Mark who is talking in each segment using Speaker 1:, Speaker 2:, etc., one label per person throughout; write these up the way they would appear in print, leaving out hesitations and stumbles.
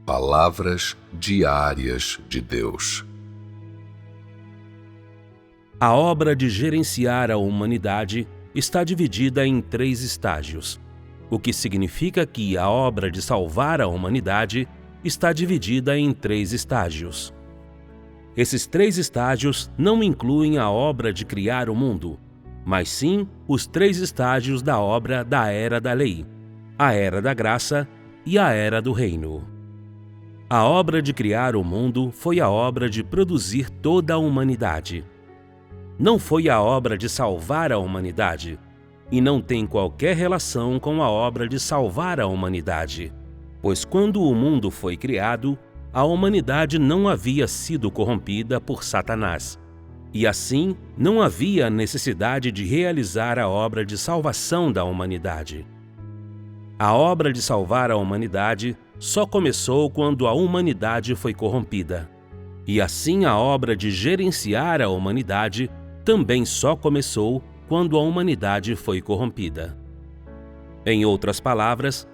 Speaker 1: Palavras diárias de Deus.
Speaker 2: A obra de gerenciar a humanidade está dividida em 3 estágios, o que significa que a obra de salvar a humanidade está dividida em 3 estágios. Esses 3 estágios não incluem a obra de criar o mundo, mas sim os 3 estágios da obra da Era da Lei, a Era da Graça e a Era do Reino. A obra de criar o mundo foi a obra de produzir toda a humanidade. Não foi a obra de salvar a humanidade, e não tem qualquer relação com a obra de salvar a humanidade, pois quando o mundo foi criado, a humanidade não havia sido corrompida por Satanás, e assim não havia necessidade de realizar a obra de salvação da humanidade. A obra de salvar a humanidade só começou quando a humanidade foi corrompida, e assim a obra de gerenciar a humanidade também só começou quando a humanidade foi corrompida. Em outras palavras,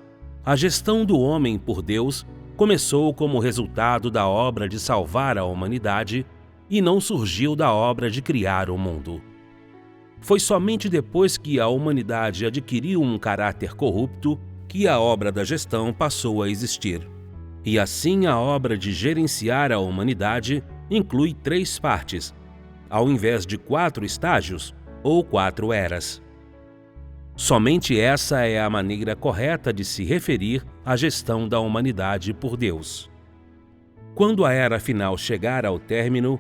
Speaker 2: a gestão do homem por Deus começou como resultado da obra de salvar a humanidade e não surgiu da obra de criar o mundo. Foi somente depois que a humanidade adquiriu um caráter corrupto que a obra da gestão passou a existir. E assim a obra de gerenciar a humanidade inclui 3 partes, ao invés de 4 estágios ou 4 eras. Somente essa é a maneira correta de se referir à gestão da humanidade por Deus. Quando a era final chegar ao término,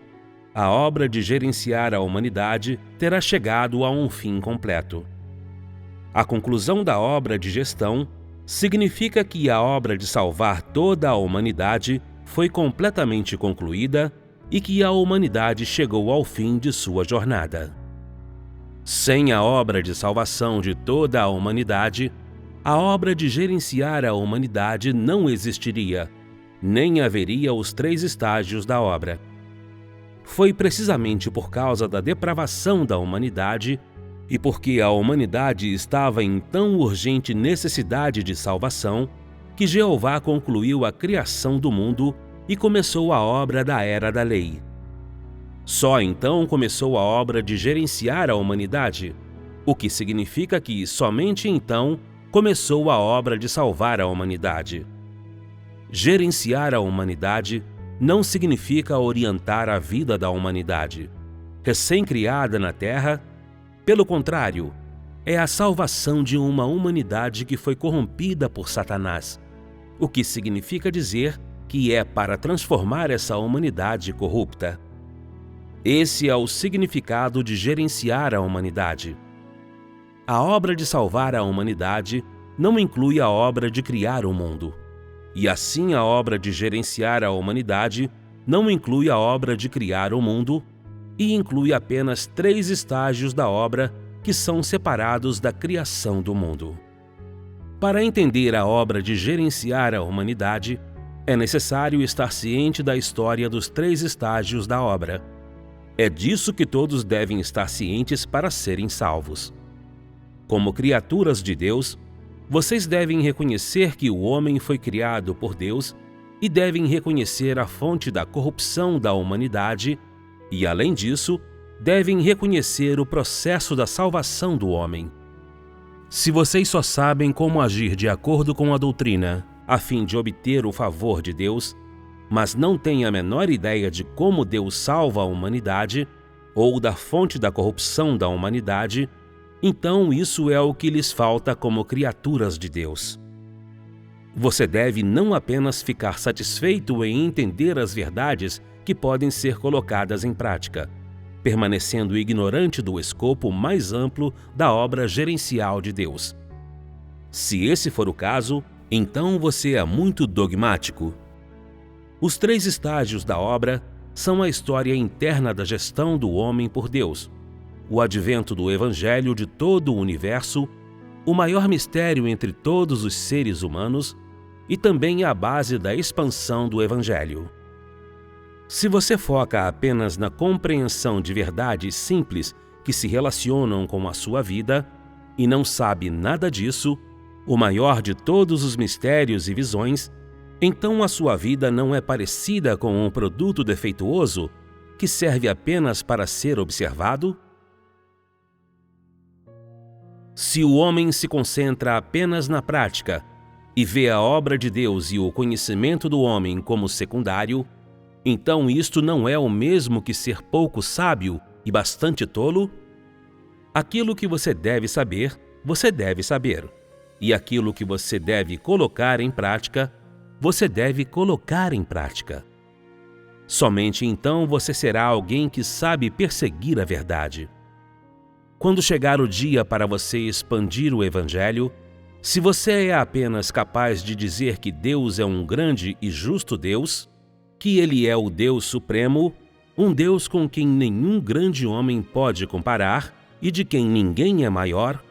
Speaker 2: a obra de gerenciar a humanidade terá chegado a um fim completo. A conclusão da obra de gestão significa que a obra de salvar toda a humanidade foi completamente concluída e que a humanidade chegou ao fim de sua jornada. Sem a obra de salvação de toda a humanidade, a obra de gerenciar a humanidade não existiria, nem haveria os 3 estágios da obra. Foi precisamente por causa da depravação da humanidade e porque a humanidade estava em tão urgente necessidade de salvação que Jeová concluiu a criação do mundo e começou a obra da Era da Lei. Só então começou a obra de gerenciar a humanidade, o que significa que somente então começou a obra de salvar a humanidade. Gerenciar a humanidade não significa orientar a vida da humanidade, recém-criada na Terra. Pelo contrário, é a salvação de uma humanidade que foi corrompida por Satanás, o que significa dizer que é para transformar essa humanidade corrupta. Esse é o significado de gerenciar a humanidade. A obra de salvar a humanidade não inclui a obra de criar o mundo, e assim a obra de gerenciar a humanidade não inclui a obra de criar o mundo e inclui apenas 3 estágios da obra que são separados da criação do mundo. Para entender a obra de gerenciar a humanidade, é necessário estar ciente da história dos 3 estágios da obra. É disso que todos devem estar cientes para serem salvos. Como criaturas de Deus, vocês devem reconhecer que o homem foi criado por Deus e devem reconhecer a fonte da corrupção da humanidade e, além disso, devem reconhecer o processo da salvação do homem. Se vocês só sabem como agir de acordo com a doutrina, a fim de obter o favor de Deus, mas não têm a menor ideia de como Deus salva a humanidade ou da fonte da corrupção da humanidade, então isso é o que lhes falta como criaturas de Deus. Você deve não apenas ficar satisfeito em entender as verdades que podem ser colocadas em prática, permanecendo ignorante do escopo mais amplo da obra gerencial de Deus. Se esse for o caso, então você é muito dogmático. Os 3 estágios da obra são a história interna da gestão do homem por Deus, o advento do Evangelho de todo o universo, o maior mistério entre todos os seres humanos e também a base da expansão do Evangelho. Se você foca apenas na compreensão de verdades simples que se relacionam com a sua vida e não sabe nada disso, o maior de todos os mistérios e visões, Então a sua vida não é parecida com um produto defeituoso que serve apenas para ser observado? Se o homem se concentra apenas na prática e vê a obra de Deus e o conhecimento do homem como secundário, então isto não é o mesmo que ser pouco sábio e bastante tolo? Aquilo que você deve saber, e aquilo que você deve colocar em prática, você deve colocar em prática. Somente então você será alguém que sabe perseguir a verdade. Quando chegar o dia para você expandir o Evangelho, se você é apenas capaz de dizer que Deus é um grande e justo Deus, que Ele é o Deus Supremo, um Deus com quem nenhum grande homem pode comparar e de quem ninguém é maior,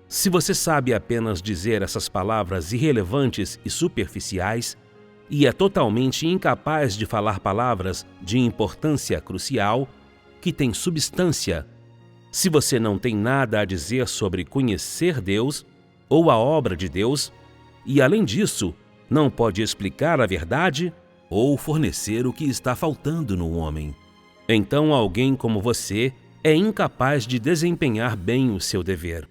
Speaker 2: se você sabe apenas dizer essas palavras irrelevantes e superficiais e é totalmente incapaz de falar palavras de importância crucial, que têm substância, se você não tem nada a dizer sobre conhecer Deus ou a obra de Deus, e além disso, não pode explicar a verdade ou fornecer o que está faltando no homem, então alguém como você é incapaz de desempenhar bem o seu dever.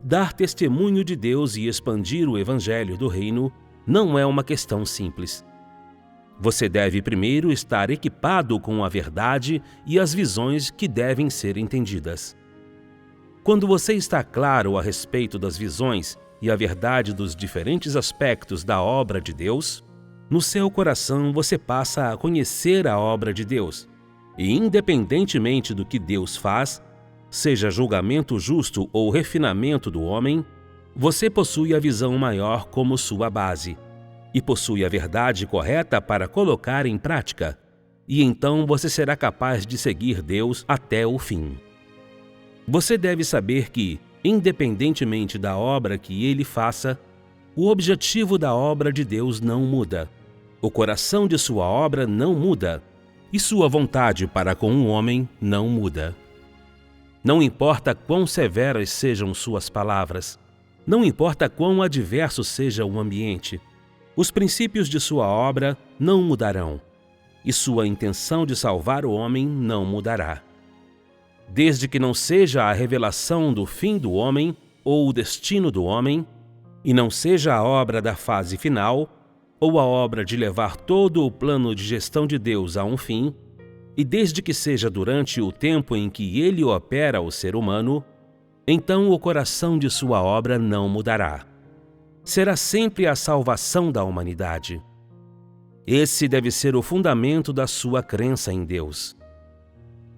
Speaker 2: Dar testemunho de Deus e expandir o Evangelho do Reino não é uma questão simples. Você deve primeiro estar equipado com a verdade e as visões que devem ser entendidas. Quando você está claro a respeito das visões e a verdade dos diferentes aspectos da obra de Deus, no seu coração você passa a conhecer a obra de Deus, e independentemente do que Deus faz, seja julgamento justo ou refinamento do homem, você possui a visão maior como sua base, e possui a verdade correta para colocar em prática, e então você será capaz de seguir Deus até o fim. Você deve saber que, independentemente da obra que ele faça, o objetivo da obra de Deus não muda, o coração de sua obra não muda, e sua vontade para com o homem não muda. Não importa quão severas sejam suas palavras, não importa quão adverso seja o ambiente, os princípios de sua obra não mudarão, e sua intenção de salvar o homem não mudará. Desde que não seja a revelação do fim do homem ou o destino do homem, e não seja a obra da fase final, ou a obra de levar todo o plano de gestão de Deus a um fim, e desde que seja durante o tempo em que ele opera o ser humano, então o coração de sua obra não mudará. Será sempre a salvação da humanidade. Esse deve ser o fundamento da sua crença em Deus.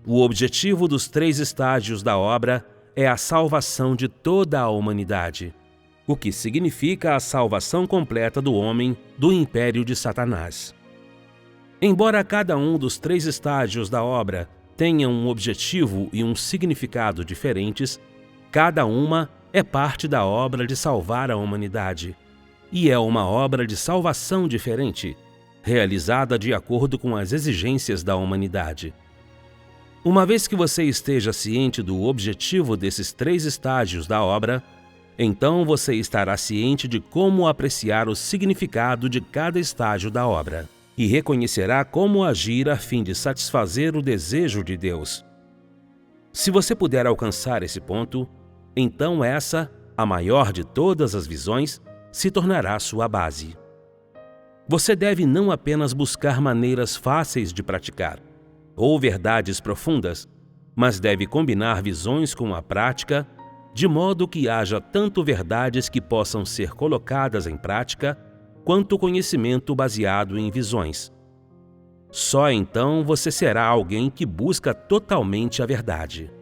Speaker 2: O objetivo dos 3 estágios da obra é a salvação de toda a humanidade, o que significa a salvação completa do homem do império de Satanás. Embora cada um dos 3 estágios da obra tenha um objetivo e um significado diferentes, cada uma é parte da obra de salvar a humanidade, e é uma obra de salvação diferente, realizada de acordo com as exigências da humanidade. Uma vez que você esteja ciente do objetivo desses 3 estágios da obra, então você estará ciente de como apreciar o significado de cada estágio da obra e reconhecerá como agir a fim de satisfazer o desejo de Deus. Se você puder alcançar esse ponto, então essa, a maior de todas as visões, se tornará sua base. Você deve não apenas buscar maneiras fáceis de praticar, ou verdades profundas, mas deve combinar visões com a prática, de modo que haja tanto verdades que possam ser colocadas em prática, quanto conhecimento baseado em visões. Só então você será alguém que busca totalmente a verdade.